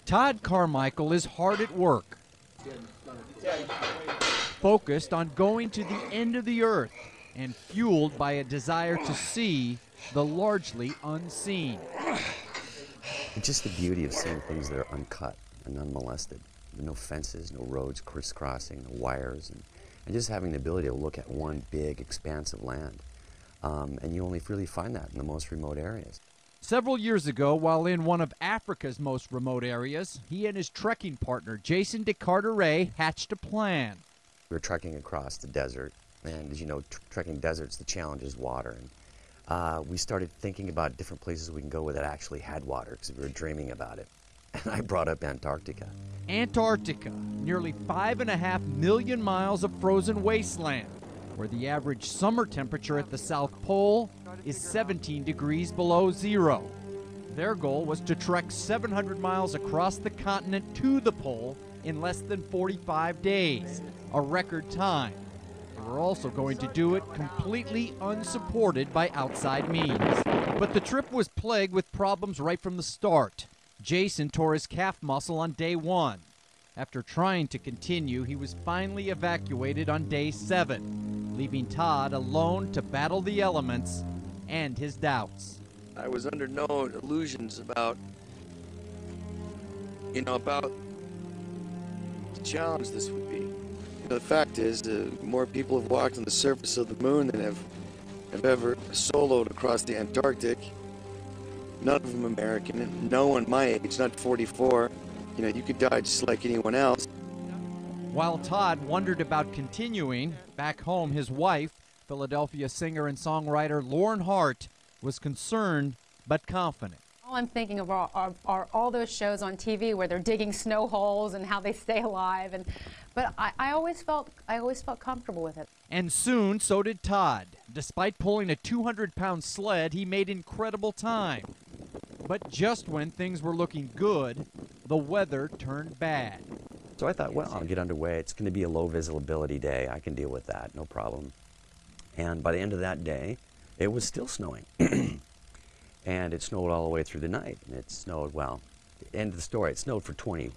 Todd Carmichael is hard at work, focused on going to the end of the earth and fueled by a desire to see the largely unseen. It's just the beauty of seeing things that are uncut and unmolested. No fences, no roads crisscrossing, no wires, and just having the ability to look at one big expanse of land. And you only really find that in the most remote areas. Several years ago, while in one of Africa's most remote areas, he and his trekking partner, Jason DeCarteret, hatched a plan. We were trekking across the desert, and as you know, trekking deserts, the challenge is water. And we started thinking about different places we can go where that actually had water, because we were dreaming about it. And I brought up Antarctica. Antarctica, nearly 5.5 million miles of frozen wasteland, where the average summer temperature at the South Pole is 17 degrees below zero. Their goal was to trek 700 miles across the continent to the pole in less than 45 days, a record time. They were also going to do it completely unsupported by outside means. But the trip was plagued with problems right from the start. Jason tore his calf muscle on day 1. After trying to continue, he was finally evacuated on day 7, leaving Todd alone to battle the elements and his doubts. I was under no illusions about the challenge this would be. The fact is, more people have walked on the surface of the moon than have ever soloed across the Antarctic. None of them American, and no one my age, not 44. You could die just like anyone else. While Todd wondered about continuing, back home his wife, Philadelphia singer and songwriter Lauren Hart, was concerned but confident. All I'm thinking of are all those shows on TV where they're digging snow holes and how they stay alive. But I always felt comfortable with it. And soon, so did Todd. Despite pulling a 200-pound sled, he made incredible time. But just when things were looking good, the weather turned bad. So I thought, well, I'll get underway. It's going to be a low visibility day. I can deal with that, no problem. And by the end of that day, it was still snowing. And it snowed all the way through the night. And it snowed, well, end of the story, it snowed for 20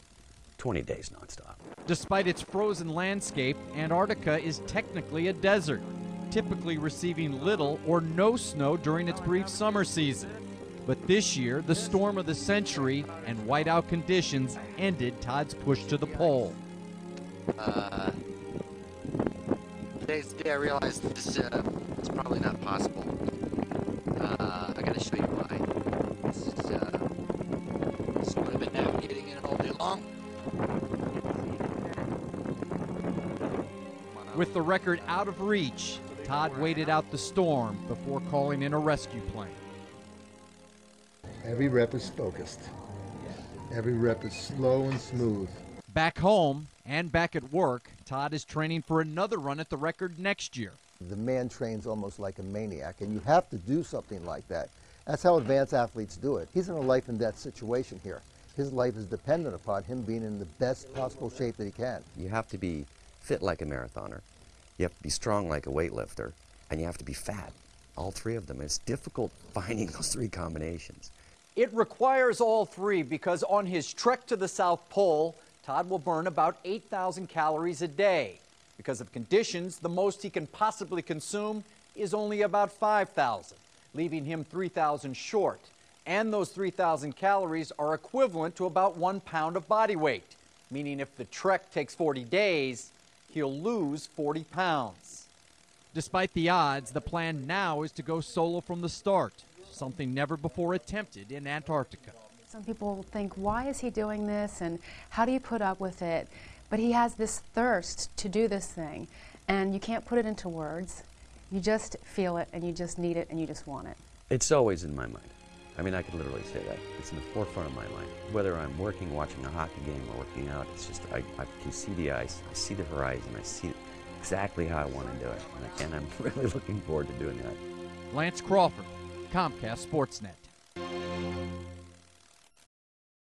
days nonstop. Despite its frozen landscape, Antarctica is technically a desert, typically receiving little or no snow during its brief summer season. But this year, the storm of the century and whiteout conditions ended Todd's push to the pole. Today's the day I realized that this is probably not possible. I gotta show you why. This is what I've been navigating in all day long. With the record out of reach, Todd waited out the storm before calling in a rescue plane. Every rep is focused. Every rep is slow and smooth. Back home and back at work, Todd is training for another run at the record next year. The man trains almost like a maniac, and you have to do something like that. That's how advanced athletes do it. He's in a life and death situation here. His life is dependent upon him being in the best possible shape that he can. You have to be fit like a marathoner. You have to be strong like a weightlifter. And you have to be fat. All three of them. It's difficult finding those three combinations. It requires all three because on his trek to the South Pole, Todd will burn about 8,000 calories a day. Because of conditions, the most he can possibly consume is only about 5,000, leaving him 3,000 short. And those 3,000 calories are equivalent to about 1 pound of body weight, meaning if the trek takes 40 days, he'll lose 40 pounds. Despite the odds, the plan now is to go solo from the start, something never before attempted in Antarctica. Some people think, why is he doing this and how do you put up with it? But he has this thirst to do this thing, and you can't put it into words. You just feel it, and you just need it, and you just want it. It's always in my mind. I mean, I could literally say that. It's in the forefront of my mind. Whether I'm working, watching a hockey game, or working out, it's just, I can see the ice, I see the horizon, I see exactly how I want to do it, and I'm really looking forward to doing that. Lance Crawford, Comcast Sportsnet.